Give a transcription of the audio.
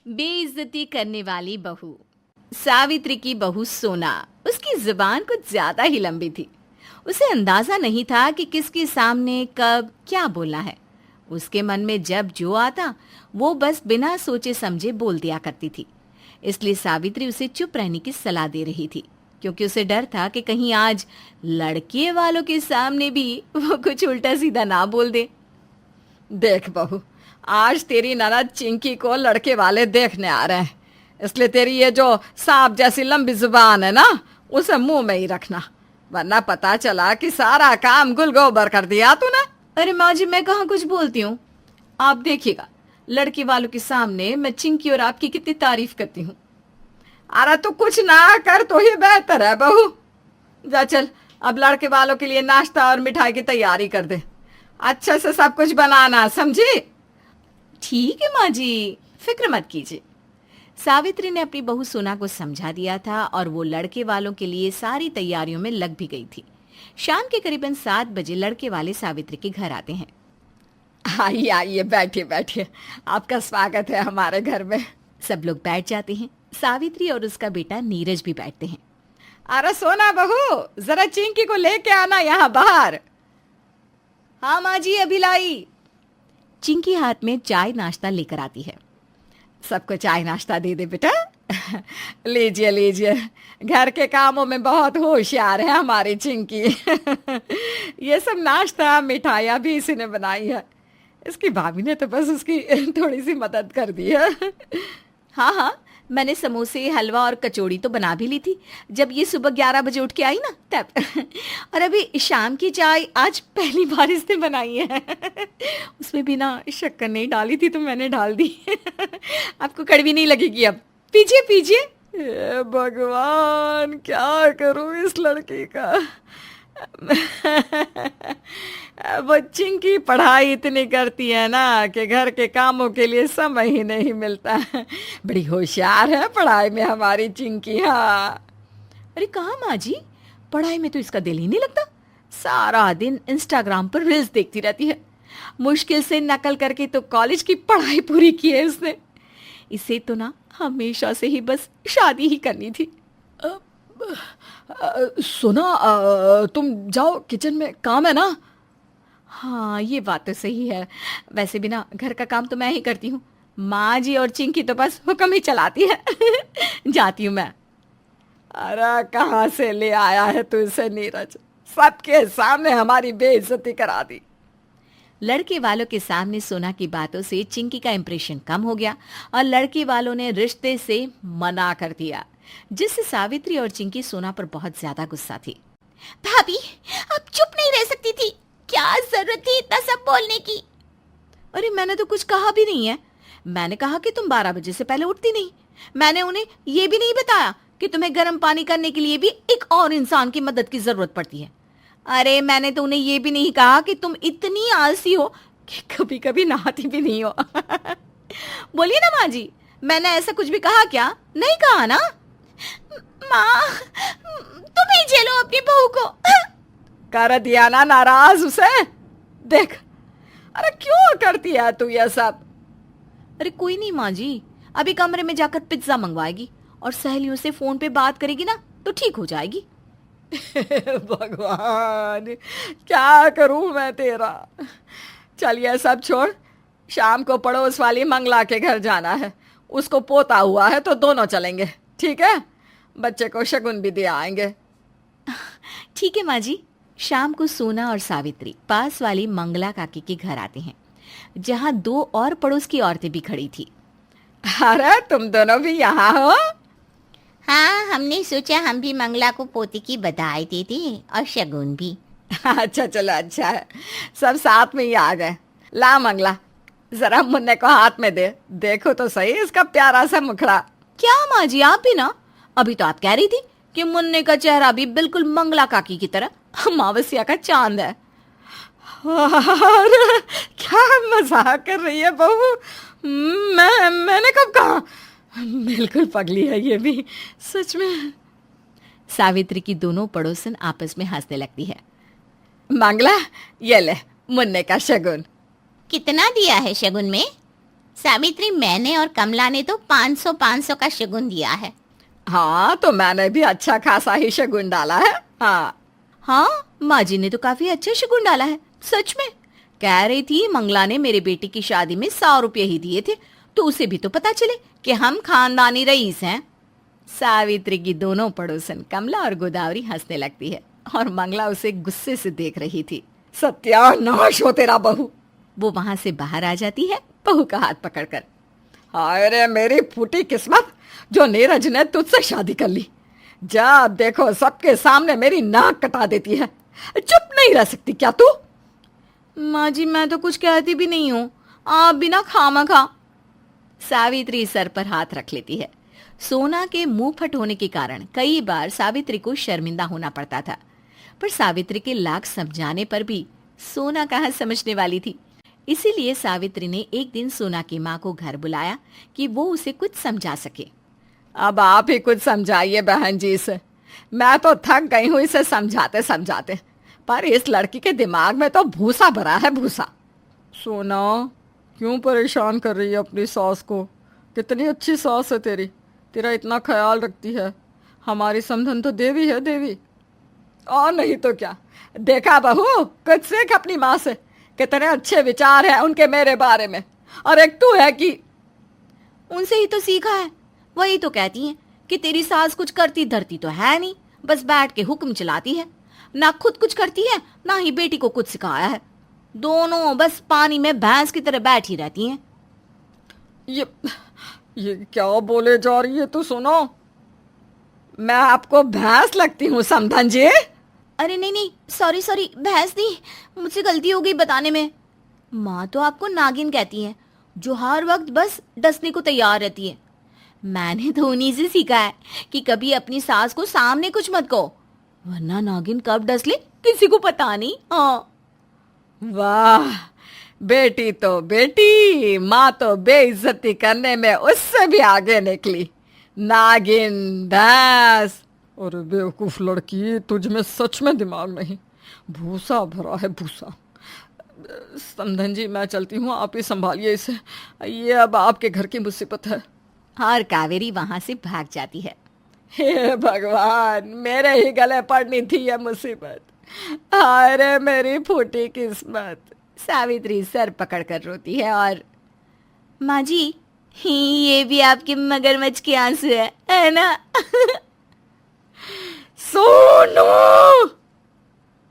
बेइज्जती करने वाली बहू। सावित्री की बहू सोना, उसकी जुबान कुछ ज्यादा ही लंबी थी। उसे अंदाजा नहीं था कि किसके सामने कब क्या बोलना है। उसके मन में जब जो आता वो बस बिना सोचे समझे बोल दिया करती थी। इसलिए सावित्री उसे चुप रहने की सलाह दे रही थी, क्योंकि उसे डर था कि कहीं आज लड़के वालों के सामने भी वो कुछ उल्टा सीधा ना बोल दे। देख बहू, आज तेरी ननद चिंकी को लड़के वाले देखने आ रहे हैं, इसलिए तेरी ये जो सांप जैसी लंबी जुबान है ना, उसे मुंह में ही रखना, वरना पता चला कि सारा काम गुल गोबर कर दिया तूने। अरे माँ जी, मैं कहाँ कुछ बोलती हूँ। आप देखिएगा, लड़के वालों के सामने मैं चिंकी और आपकी कितनी तारीफ करती हूँ। अरे तू कुछ ना कर तो ही बेहतर है बहू। जा चल, अब लड़के वालों के लिए नाश्ता और मिठाई की तैयारी कर दे। अच्छे से सब कुछ बनाना, समझी? ठीक है माँ जी, फिक्र मत कीजिए। सावित्री ने अपनी बहू सोना को समझा दिया था और वो लड़के वालों के लिए सारी तैयारियों में लग भी गई थी। शाम के करीबन 7 बजे लड़के वाले सावित्री के घर आते हैं। आइए आइए, बैठिए बैठिए, आपका स्वागत है हमारे घर में। सब लोग बैठ जाते हैं। सावित्री और उसका बेटा नीरज भी बैठते हैं। अरे सोना बहू, जरा चिंकी को लेके आना यहाँ बाहर। हाँ माँ जी, अभी लाई। चिंकी हाथ में चाय नाश्ता लेकर आती है। सबको चाय नाश्ता दे दे बेटा। लीजिए लीजिए, घर के कामों में बहुत होशियार है हमारी चिंकी। ये सब नाश्ता मिठाइयाँ भी इसी ने बनाई है। इसकी भाभी ने तो बस उसकी थोड़ी सी मदद कर दी है। हाँ हाँ, मैंने समोसे, हलवा और कचौड़ी तो बना भी ली थी जब ये सुबह 11 बजे उठ के आई ना तब। और अभी शाम की चाय आज पहली बार इसने बनाई है। उसमें भी ना शक्कर नहीं डाली थी तो मैंने डाल दी। आपको कड़वी नहीं लगेगी अब। पीजिए पीजिए। भगवान, क्या करूं इस लड़की का। बच्ची की पढ़ाई इतनी करती है ना कि घर के कामों के लिए समय ही नहीं मिलता है। बड़ी होशियार है पढ़ाई में हमारी चिंकी। हाँ। अरे कहाँ माँ जी, पढ़ाई में तो इसका दिल ही नहीं लगता। सारा दिन इंस्टाग्राम पर रील्स देखती रहती है। मुश्किल से नकल करके तो कॉलेज की पढ़ाई पूरी की है उसने। इसे तो ना हमेशा से ही बस शादी ही करनी थी। सुना, तुम जाओ, किचन में काम है ना। हाँ, ये बात तो सही है। वैसे भी ना घर का काम तो मैं ही करती हूँ। माँ जी और चिंकी तो बस हुक्म ही चलाती है। जाती हूँ मैं। अरे कहाँ से ले आया है तू इसे नीरज, सबके सामने हमारी बेइज्जती करा दी। लड़के वालों के सामने सोना की बातों से चिंकी का इंप्रेशन कम हो गया और लड़के वालों ने रिश्ते से मना कर दिया, जिससे सावित्री और चिंकी सोना पर बहुत ज्यादा गुस्सा थी। भाभी, आप चुप नहीं रह सकती थी, क्या जरूरत थी इतना सब बोलने की। अरे मैंने तो कुछ कहा भी नहीं है। मैंने कहा कि तुम 12 बजे से पहले उठती नहीं। मैंने उन्हें ये भी नहीं बताया कि तुम्हें गर्म पानी करने के लिए भी एक और इंसान की मदद की जरूरत पड़ती है। अरे मैंने तो उन्हें ये भी नहीं कहा कि तुम इतनी आलसी हो कि कभी कभी नहाती भी नहीं हो। बोलिए ना माँ जी, मैंने ऐसा कुछ भी कहा क्या? नहीं कहा ना। माँ, तुम ही झेलो अपनी बहू को। कर दिया ना नाराज उसे। देख, अरे क्यों करती है तू ये सब। अरे कोई नहीं माँ जी, अभी कमरे में जाकर पिज्जा मंगवाएगी और सहेलियों से फोन पे बात करेगी ना तो ठीक हो जाएगी। भगवान, क्या करूं मैं तेरा। चलिए सब छोड़, शाम को पड़ोस वाली मंगला के घर जाना है। उसको पोता हुआ है तो दोनों चलेंगे, ठीक है? बच्चे को शगुन भी दे आएंगे। ठीक है माँ जी। शाम को सोना और सावित्री पास वाली मंगला काकी के घर आते हैं, जहाँ 2 और पड़ोस की औरतें भी खड़ी थी। अरे तुम दोनों भी यहाँ हो? हाँ, हमने सोचा हम भी मंगला को पोती की बधाई दे दें और शगुन भी। अच्छा चलो, अच्छा है, सब साथ में ही आ गए। ला मंगला, जरा मुन्ने को हाथ में दे, देखो तो सही इसका प्यारा सा मुखड़ा। क्या माँ जी, आप भी ना? अभी तो आप कह रही थी कि मुन्ने का चेहरा भी बिल्कुल मंगला काकी की तरह अमावस्या का चांद है। अरे क्या मजाक कर रही है बहू। मैंने कब कहा। बिल्कुल पगली है ये भी, सच में। सावित्री की दोनों पड़ोसन आपस में हंसने लगती है। मंगला, ये ले मुन्ने का शगुन। कितना दिया है शगुन में? सावित्री, मैंने और कमला ने तो 500-500 का शगुन दिया है। हाँ, तो मैंने भी अच्छा खासा ही शगुन डाला है। हाँ हाँ, माँ जी ने तो काफी अच्छा शगुन डाला है, सच में। कह रही थी मंगला ने मेरे बेटी की शादी में 100 रुपये ही दिए थे, तो उसे भी तो पता चले कि हम खानदानी रईस हैं। सावित्री की दोनों पड़ोसन कमला और गोदावरी हंसने लगती है और मंगला उसे गुस्से से देख रही थी। सत्यानाश हो तेरा बहू। वो वहां से बाहर आ जाती है बहू का हाथ पकड़कर। हाय रे मेरी फूटी किस्मत, जो नीरज ने तुझसे शादी कर ली। जब देखो सबके सामने मेरी नाक कटा देती है। चुप नहीं रह सकती क्या तू? माँ जी, मैं तो कुछ कहती भी नहीं हूँ, आप भी ना खामखा। सावित्री सर पर हाथ रख लेती है। सोना के मुंह फट होने के कारण कई बार सावित्री को शर्मिंदा होना पड़ता था, पर सावित्री के लाख समझाने पर भी सोना कहाँ समझने वाली थी। इसीलिए सावित्री ने एक दिन सोना की माँ को घर बुलाया कि वो उसे कुछ समझा सके। अब आप ही कुछ समझाइए बहन जी से। मैं तो थक गई हूँ इसे समझाते समझाते, पर इस लड़की के दिमाग में तो भूसा भरा है, भूसा। सोना, क्यों परेशान कर रही है अपनी सास को? कितनी अच्छी सास है तेरी, तेरा इतना ख्याल रखती है। हमारी समधन तो देवी है, देवी। और नहीं तो क्या। देखा बहू, कुछ सीख अपनी माँ से। कितने अच्छे विचार हैं उनके मेरे बारे में। और एक तू है कि उनसे ही तो सीखा है। वही तो कहती हैं कि तेरी सास कुछ करती धरती तो है नहीं, बस बैठ के हुक्म चलाती है। ना खुद कुछ करती है, ना ही बेटी को कुछ सिखाया है। दोनों बस पानी में भैंस की तरह बैठी रहती हैं। ये क्या बोले जा रही है तू? सुनो, मैं आपको भैंस लगती हूँ समधन जी? अरे नहीं नहीं, सॉरी सॉरी, भैंस नहीं, मुझसे गलती हो गई बताने में। माँ तो आपको नागिन कहती है, जो हर वक्त बस डसने को तैयार रहती है। मैंने तो उन्हीं से सीखा है कि कभी अपनी सास को सामने कुछ मत कहो, वरना नागिन कब डस ले किसी को पता नहीं। हाँ। वाह, बेटी तो बेटी, माँ तो बेइज्जती करने में उससे भी आगे निकली। नागिन, भैंस। अरे बेवकूफ लड़की, तुझ में सच में दिमाग नहीं, भूसा भरा है, भूसा। समधन जी, मैं चलती हूँ, आप ही संभालिए इसे। ये अब आपके घर की मुसीबत है। और कावेरी वहां से भाग जाती है। हे भगवान, मेरे ही गले पड़नी थी ये मुसीबत। हाय रे मेरी फूटी किस्मत। सावित्री सर पकड़कर रोती है और माँ जी, ये भी आपके मगरमच्छ के आंसू है ना? सोनू।